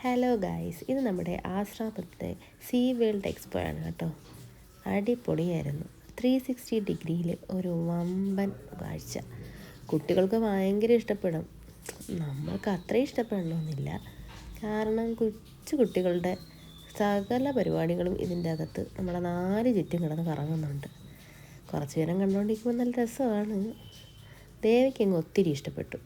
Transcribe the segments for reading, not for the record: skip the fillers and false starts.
Hello guys, ഇത് നമ്മുടെ ആശ്രാമത്തെ see world expo ആണ് കേട്ടോ. അടിപൊളിയായിരുന്നു. 360 ഒരു വമ്പൻ കാഴ്ച. കുട്ടികൾക്ക് ഭയങ്കര ഇഷ്ടപ്പെടും. നമ്മൾക്ക് അത്രയും ഇഷ്ടപ്പെടണമെന്നില്ല, കാരണം കൊച്ചു കുട്ടികളുടെ സകല പരിപാടികളും ഇതിൻ്റെ അകത്ത് നമ്മളെ 4 ചുറ്റും കിടന്ന് കറങ്ങുന്നുണ്ട്. കുറച്ച് നേരം കണ്ടുകൊണ്ടിരിക്കുമ്പോൾ നല്ല രസമാണ്. ദേവയ്ക്കങ്ങ് ഒത്തിരി ഇഷ്ടപ്പെട്ടു.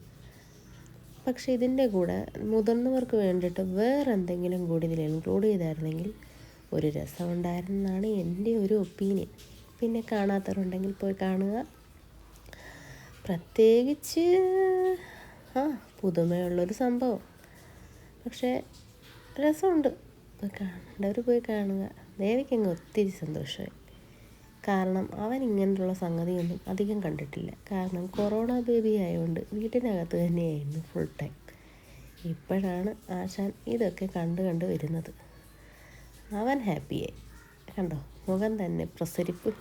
പക്ഷേ ഇതിൻ്റെ കൂടെ മുതിർന്നവർക്ക് വേണ്ടിയിട്ട് വേറെ എന്തെങ്കിലും കൂടി ഇതിൽ ഇൻക്ലൂഡ് ചെയ്തായിരുന്നെങ്കിൽ ഒരു രസമുണ്ടായിരുന്നെന്നാണ് എൻ്റെ ഒരു ഒപ്പീനിയൻ. പിന്നെ കാണാത്തവരുണ്ടെങ്കിൽ പോയി കാണുക. പ്രത്യേകിച്ച് പുതുമയുള്ളൊരു സംഭവം, പക്ഷേ രസമുണ്ട്. പോയി കാണേണ്ടവർ പോയി കാണുക. ദേവിക്കങ്ങ് ഒത്തിരി സന്തോഷമായി. കാരണം അവൻ ഇങ്ങനെയുള്ള സംഗതിയൊന്നും അധികം കണ്ടിട്ടില്ല. കാരണം കൊറോണ ബേബി ആയതുകൊണ്ട് വീട്ടിനകത്ത് തന്നെയായിരുന്നു ഫുൾ ടൈം. ഇപ്പോഴാണ് ആശാൻ ഇതൊക്കെ കണ്ട് വരുന്നത്. അവൻ ഹാപ്പിയായി. കണ്ടോ, മുഖം തന്നെ പ്രസരിപ്പ്.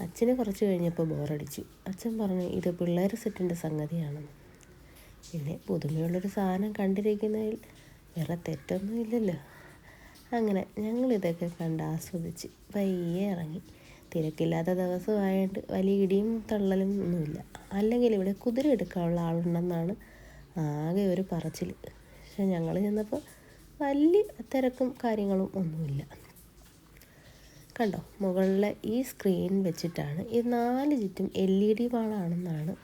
അച്ഛന് കുറച്ച് കഴിഞ്ഞപ്പോൾ ബോറടിച്ചു. അച്ഛൻ പറഞ്ഞു ഇത് പിള്ളേർ സെറ്റിൻ്റെ സംഗതിയാണെന്ന്. പിന്നെ പുതുമയുള്ളൊരു സാധനം കണ്ടിരിക്കുന്നതിൽ വേറെ തെറ്റൊന്നും ഇല്ലല്ലോ. അങ്ങനെ ഞങ്ങളിതൊക്കെ കണ്ട് ആസ്വദിച്ച് പയ്യെ ഇറങ്ങി. തിരക്കില്ലാത്ത ദിവസമായതുകൊണ്ട് വലിയ ഇടിയും തള്ളലും ഒന്നുമില്ല. അല്ലെങ്കിൽ ഇവിടെ കുതിര എടുക്കാനുള്ള ആളുണ്ടെന്നാണ് ആകെ ഒരു പറച്ചിൽ. പക്ഷെ ഞങ്ങൾ ചെന്നപ്പോൾ വലിയ തിരക്കും കാര്യങ്ങളും ഒന്നുമില്ല. കണ്ടോ, മുകളിലെ ഈ സ്ക്രീൻ വെച്ചിട്ടാണ് ഈ 4 ചുറ്റും LED വാളാണെന്നാണ്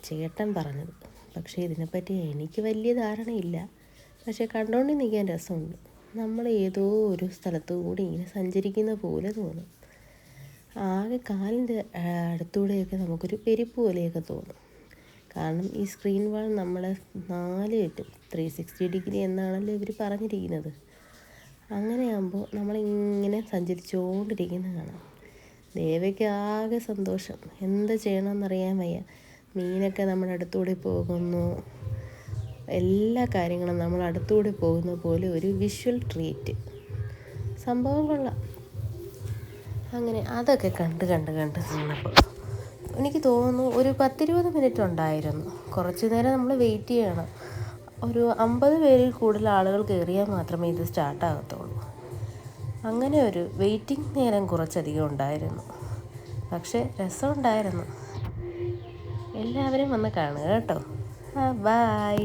ചേട്ടൻ പറഞ്ഞത്. പക്ഷേ ഇതിനെപ്പറ്റി എനിക്ക് വലിയ ധാരണയില്ല. പക്ഷേ കണ്ടുകൊണ്ട് നിൽക്കാൻ രസമുണ്ട്. നമ്മൾ ഏതോ ഒരു സ്ഥലത്തു കൂടി ഇങ്ങനെ സഞ്ചരിക്കുന്ന പോലെ തോന്നും. ആകെ കാലിൻ്റെ അടുത്തൂടെയൊക്കെ നമുക്കൊരു പെരുപ്പ് പോലെയൊക്കെ തോന്നും. കാരണം ഈ സ്ക്രീൻ വാൾ നമ്മളെ 4 ചുറ്റും 360 എന്നാണല്ലോ ഇവർ പറഞ്ഞിരിക്കുന്നത്. അങ്ങനെയാകുമ്പോൾ നമ്മളിങ്ങനെ സഞ്ചരിച്ചുകൊണ്ടിരിക്കുന്നത് കാണാം. ദേവയ്ക്ക് ആകെ സന്തോഷം. എന്ത് ചെയ്യണമെന്നറിയാൻ വയ്യ. മീനൊക്കെ നമ്മുടെ അടുത്തൂടെ പോകുന്നു. എല്ലാ കാര്യങ്ങളും നമ്മൾ അടുത്തൂടെ പോകുന്ന പോലെ ഒരു വിഷ്വൽ ട്രീറ്റ്. സംഭവം കൊള്ളാം. അങ്ങനെ അതൊക്കെ കണ്ട് നിന്നപ്പോൾ എനിക്ക് തോന്നുന്നു ഒരു 10-20 മിനിറ്റ് ഉണ്ടായിരുന്നു. കുറച്ച് നേരം നമ്മൾ വെയിറ്റ് ചെയ്യണം. ഒരു 50 പേരിൽ കൂടുതൽ ആളുകൾ കയറിയാൽ മാത്രമേ ഇത് സ്റ്റാർട്ടാകത്തുള്ളൂ. അങ്ങനെ ഒരു വെയിറ്റിംഗ് നേരം കുറച്ചധികം ഉണ്ടായിരുന്നു. പക്ഷേ രസമുണ്ടായിരുന്നു. എല്ലാവരും വന്ന് കാണുക കേട്ടോ. ബൈ.